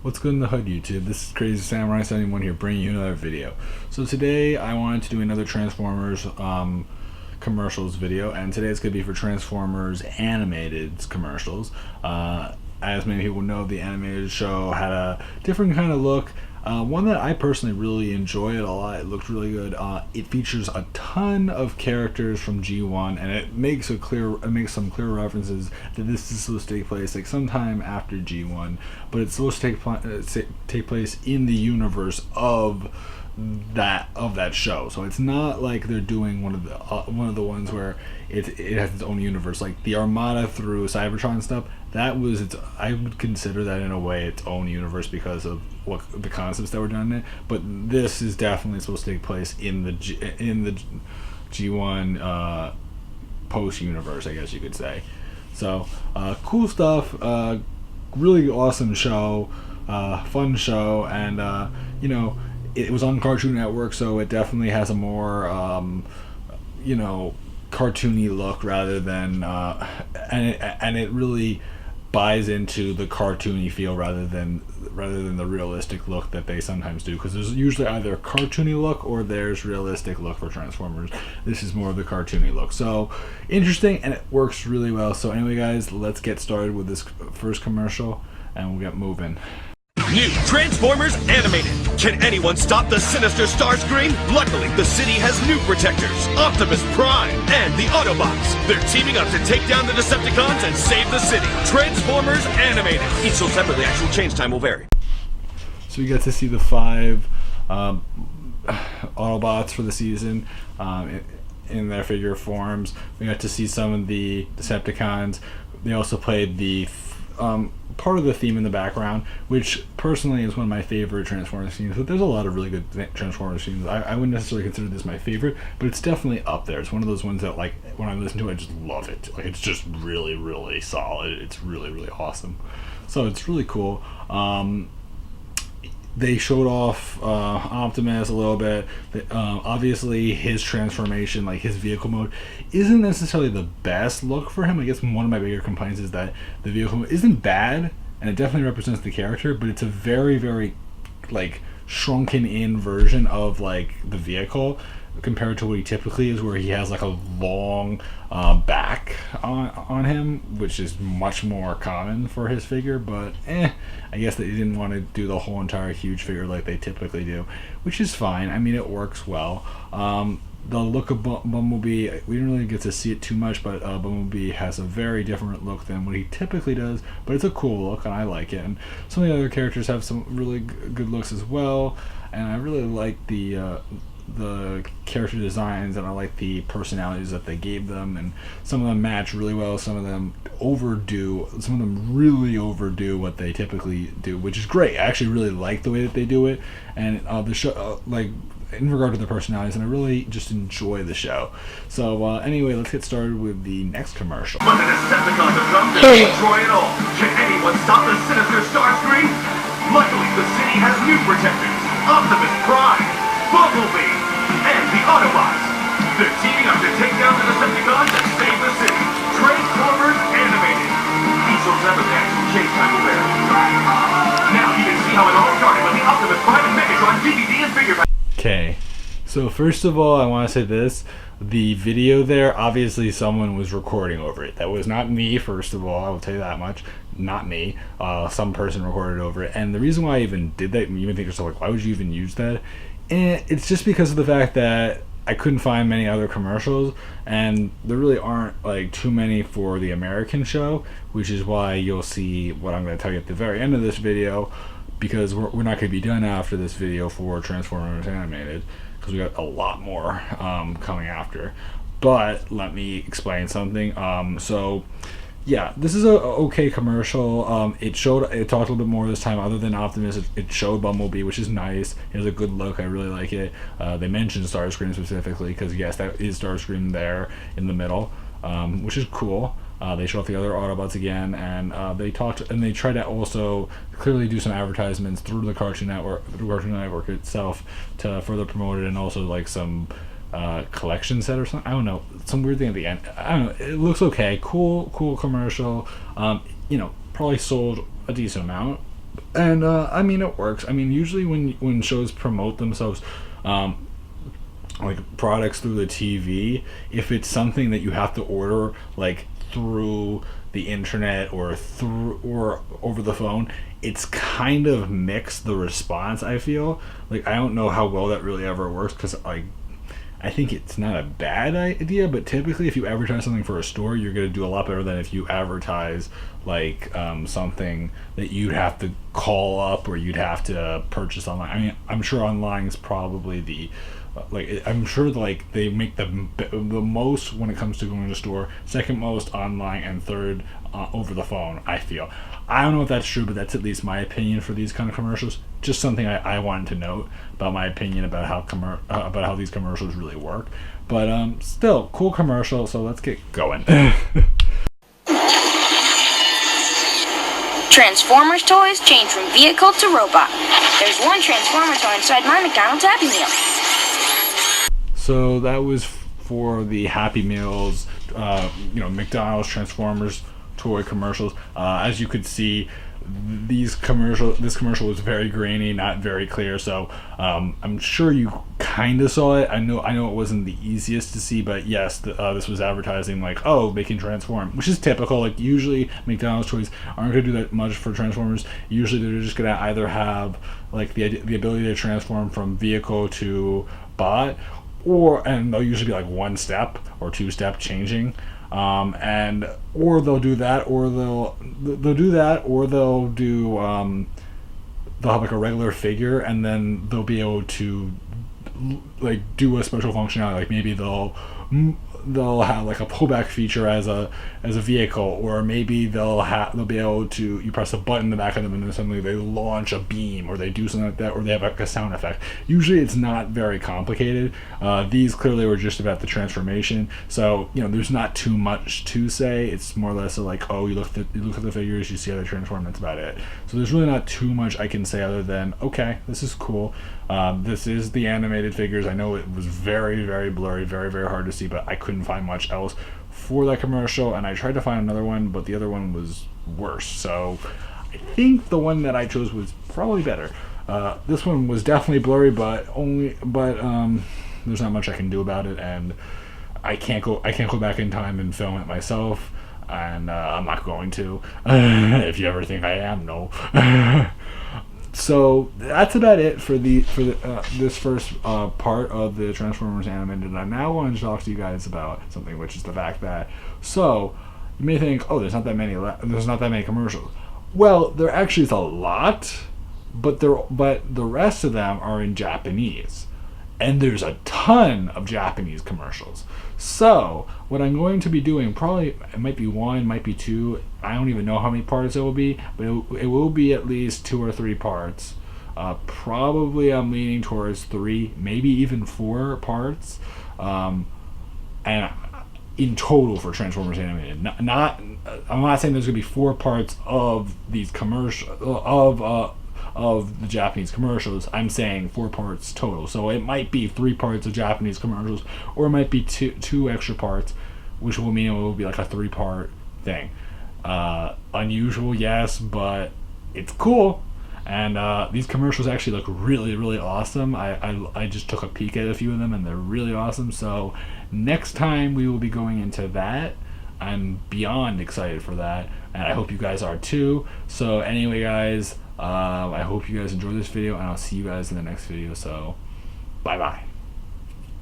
What's good in the hood, YouTube? This is Crazy Samurai 71 here, bringing you another video. So today I wanted to do another Transformers commercials video, and today it's going to be for Transformers animated commercials. As many people know, the animated show had a different kind of look. One that I personally really enjoyed a lot. It looked really good. It features a ton of characters from G1, and it makes some clear references that this is supposed to take place like sometime after G1, but it's supposed to take place in the universe of that show. So it's not like they're doing one of the ones where it has its own universe, like the Armada through Cybertron stuff. That was I would consider that in a way its own universe because of what the concepts that were done in it. But this is definitely supposed to take place in the G1 post universe, I guess you could say. So cool stuff. Really awesome show, fun show, and it was on Cartoon Network, so it definitely has a more cartoony look rather than and it really buys into the cartoony feel rather than the realistic look that they sometimes do, because there's usually either a cartoony look or there's realistic look for Transformers. This is more of the cartoony look, so interesting, and it works really well. So anyway guys, let's get started with this first commercial and we'll get moving. New Transformers Animated. Can anyone stop the sinister Starscream? Luckily, the city has new protectors, Optimus Prime and the Autobots. They're teaming up to take down the Decepticons and save the city. Transformers Animated. Each show separately, actual change time will vary. So you get to see the 5 Autobots for the season in their figure forms. We got to see some of the Decepticons. They also played the part of the theme in the background, which personally is one of my favorite Transformers scenes. But there's a lot of really good Transformers scenes. I wouldn't necessarily consider this my favorite, but it's definitely up there. It's one of those ones that, like, when I listen to it, I just love it. Like, it's just really, really solid. It's really, really awesome. So it's really cool. They showed off Optimus a little bit. Obviously, his transformation, like his vehicle mode, isn't necessarily the best look for him. I guess one of my bigger complaints is that the vehicle mode isn't bad, and it definitely represents the character, but it's a very, very, like, shrunken in version of, like, the vehicle compared to what he typically is, where he has like a long back on him, which is much more common for his figure. But I guess they didn't want to do the whole entire huge figure like they typically do, which is fine. I mean, it works well. The look of Bumblebee, we didn't really get to see it too much, but Bumblebee has a very different look than what he typically does, but it's a cool look and I like it. And some of the other characters have some really good looks as well, and I really like the character designs, and I like the personalities that they gave them, and some of them match really well, some of them really overdo what they typically do, which is great. I actually really like the way that they do it, and the show, like, in regard to the personalities, and I really just enjoy the show. So anyway, let's get started with the next commercial. When the Decepticons have come to destroy it all, can anyone stop the sinister Starscream? Luckily, the city has new protectors, Optimus Prime, Bumblebee, and the Autobots. They're teaming up to take down the Decepticons and save the city. Transformers Animated. Each will separate the actual change time will vary. Now you can see how it all started with the Optimus Prime and Megatron DVD and figure. Okay, so first of all, I want to say this. The video there, obviously someone was recording over it. That was not me, first of all, I will tell you that much. Not me. Some person recorded over it. And the reason why I even did that, you even think to yourself, like, why would you even use that? And it's just because of the fact that I couldn't find many other commercials, and there really aren't like too many for the American show, which is why you'll see what I'm going to tell you at the very end of this video, because we're not going to be done after this video for Transformers Animated, because we got a lot more coming after. But let me explain something. So yeah, this is a okay commercial. It talked a little bit more this time, other than Optimus. It showed Bumblebee, which is nice. It has a good look. I really like it. They mentioned Starscream specifically, because yes, that is Starscream there in the middle, which is cool. They show off the other Autobots again, and they tried to also clearly do some advertisements through the Cartoon Network itself to further promote it, and also like some collection set or something. I don't know, some weird thing at the end. I don't know. It looks okay. Cool commercial. Probably sold a decent amount, And I mean, it works. I mean, usually when shows promote themselves, like products through the TV, if it's something that you have to order like through the internet or through or over the phone, it's kind of mixed, the response, I feel. Like, I don't know how well that really ever works, because I think it's not a bad idea, but typically if you advertise something for a store, you're going to do a lot better than if you advertise like something that you'd have to call up or you'd have to purchase online. I mean, I'm sure online is probably the like, I'm sure like they make the most when it comes to going to the store, second most online, and third over the phone, I feel. I don't know if that's true, but that's at least my opinion for these kind of commercials. Just something I wanted to note about my opinion about how these commercials really work. But still, cool commercial. So let's get going. Transformers toys change from vehicle to robot. There's one Transformer toy inside my McDonald's Happy Meal. So that was for the Happy Meals, McDonald's Transformers toy commercials. As you could see, this commercial was very grainy, not very clear. So I'm sure you kind of saw it. I know it wasn't the easiest to see, but yes, this was advertising like, oh, they can transform, which is typical. Like, usually McDonald's toys aren't going to do that much for Transformers. Usually they're just going to either have like the ability to transform from vehicle to bot, and they'll usually be like one step or two step changing. Or they'll do that, or they'll have like a regular figure, and then they'll be able to like do a special functionality. Like, maybe they'll have like a pullback feature as a vehicle, or maybe they'll be able to, you press a button in the back of them and then suddenly they launch a beam, or they do something like that, or they have like a sound effect. Usually it's not very complicated. These clearly were just about the transformation, so there's not too much to say. It's more or less like, oh, you look at the figures, you see how they transform, that's about it. So there's really not too much I can say other than, okay, this is cool. This is the animated figures. I know it was very, very blurry, very, very hard to see, but I couldn't find much else for that commercial, and I tried to find another one, but the other one was worse. So I think the one that I chose was probably better. This one was definitely blurry, but there's not much I can do about it, and I can't go back in time and film it myself, and I'm not going to. If you ever think I am, no. So that's about it for this first part of the Transformers animated. I now want to talk to you guys about something, which is the fact that, so you may think, oh, there's not that many commercials. Well, there actually is a lot, but the rest of them are in Japanese, and there's a ton of Japanese commercials. So what I'm going to be doing, probably it might be one, might be two, I don't even know how many parts it will be, but it will be at least 2 or 3 parts. Probably I'm leaning towards 3, maybe even 4 parts, and in total for Transformers Animated. I'm not saying there's going to be 4 parts of these of the Japanese commercials. I'm saying 4 parts total. So it might be 3 parts of Japanese commercials, or it might be two extra parts, which will mean it will be like a 3-part thing. Unusual, yes, but it's cool. And these commercials actually look really, really awesome. I just took a peek at a few of them, and they're really awesome. So next time we will be going into that. I'm beyond excited for that, and I hope you guys are too. So anyway, guys, I hope you guys enjoyed this video, and I'll see you guys in the next video. So bye bye.